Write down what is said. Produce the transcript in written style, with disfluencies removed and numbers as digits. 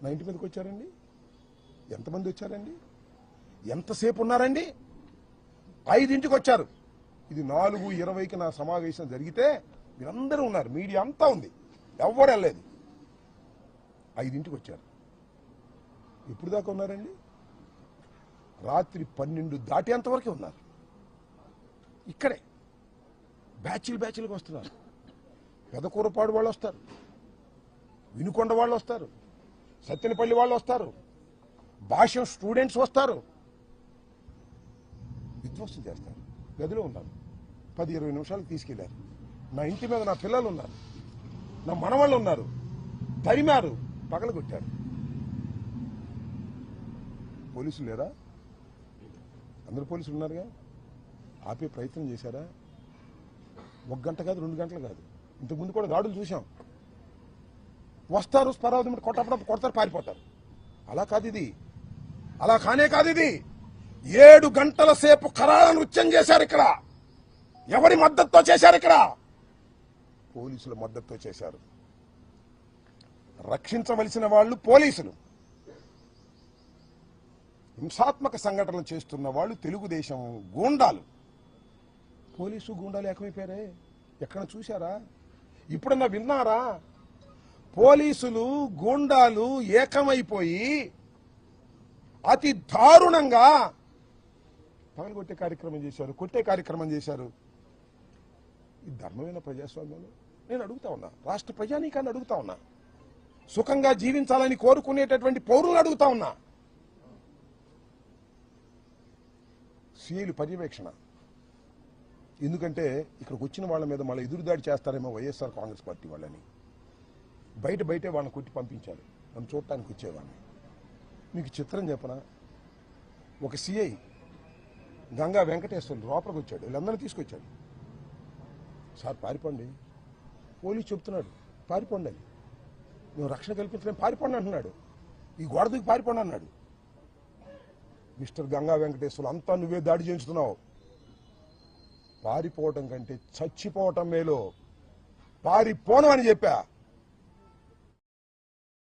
నా ఇంటి మీదకి వచ్చారండి? ఎంతమంది వచ్చారండి? ఎంతసేపు ఉన్నారండి? 5ంటికి వచ్చారు. ఇది 4:20కి నా సమావేశం జరిగితే మీరందరూ ఉన్నారు, మీడియా అంతా ఉంది, ఎవ్వరు వెళ్ళలేదు. 5ంటికి వచ్చారు. ఎప్పుడు దాకా ఉన్నారండి? రాత్రి 12 దాటేంతవరకే ఉన్నారు. ఇక్కడే బ్యాచ్లుగా వస్తున్నారు. పెదకూరపాడు వాళ్ళు వస్తారు, వినుకొండ వాళ్ళు వస్తారు, సత్తెనపల్లి వాళ్ళు వస్తారు, భాష్యం స్టూడెంట్స్ వస్తారు, విధ్వంసం చేస్తారు. గదిలో ఉన్నారు. 10-20 నిమిషాలకు తీసుకెళ్లారు. నా ఇంటి మీద నా పిల్లలు ఉన్నారు, నా మనవాళ్ళు ఉన్నారు, తరిమారు, పగలగొట్టారు. పోలీసులు లేరా? అందరు పోలీసులు ఉన్నారుగా. ఆపే ప్రయత్నం చేశారా? 1 గంట కాదు, 2 గంటలు కాదు, ఇంతకుముందు కూడా దాడులు చూసాం. వస్తారు, స్పరావతి కొట్టప్పుడు కొడతారు, పారిపోతారు. అలా కాదు ఇది, అలా కానే కాదు ఇది. 7 గంటల సేపు కరాళ నృత్యం చేశారు ఇక్కడ. ఎవరి మద్దతుతో చేశారు? ఇక్కడ పోలీసుల మద్దతుతో చేశారు. రక్షించవలసిన వాళ్ళు పోలీసులు, హింసాత్మక సంఘటనలు చేస్తున్న వాళ్ళు తెలుగుదేశం గూండాలు. పోలీసు గూండాలు ఏకమైపోయారే, ఎక్కడ చూశారా? ఇప్పుడన్నా విన్నారా? పోలీసులు గూండాలు ఏకమైపోయి అతి దారుణంగా పగలగొట్టే కార్యక్రమం చేశారు, కొట్టే కార్యక్రమం చేశారు. ఈ ధర్మమైన ప్రజాస్వామ్యంలో నేను అడుగుతా ఉన్నా, రాష్ట్ర ప్రజానీకాన్ని అడుగుతా ఉన్నా, సుఖంగా జీవించాలని కోరుకునేటటువంటి పౌరులను అడుగుతా ఉన్నా. సీఐలు పర్యవేక్షణ. ఎందుకంటే ఇక్కడికి వచ్చిన వాళ్ళ మీద మళ్ళీ ఎదురుదాడి చేస్తారేమో వైఎస్ఆర్ కాంగ్రెస్ పార్టీ వాళ్ళని. బయటే వాళ్ళని కొట్టి పంపించారు, నన్ను చూడటానికి వచ్చేవాడిని. మీకు చిత్రం చెప్పనా? ఒక సిఐ గంగా వెంకటేశ్వర్లు లోపలికి వచ్చాడు, వీళ్ళందరినీ తీసుకొచ్చాడు. సార్ పారిపోండి, పోలీసు చెప్తున్నాడు పారిపోండి అని. మేము రక్షణ కల్పించలేం, పారిపోండి అంటున్నాడు. ఈ గోడ దూకి పారిపోండి అన్నాడు. మిస్టర్ గంగా వెంకటేశ్వర్లు, అంతా నువ్వే దాడి చేయించుతున్నావు. పారిపోవటం కంటే చచ్చిపోవటం మేలు, పారిపోను అని చెప్పా.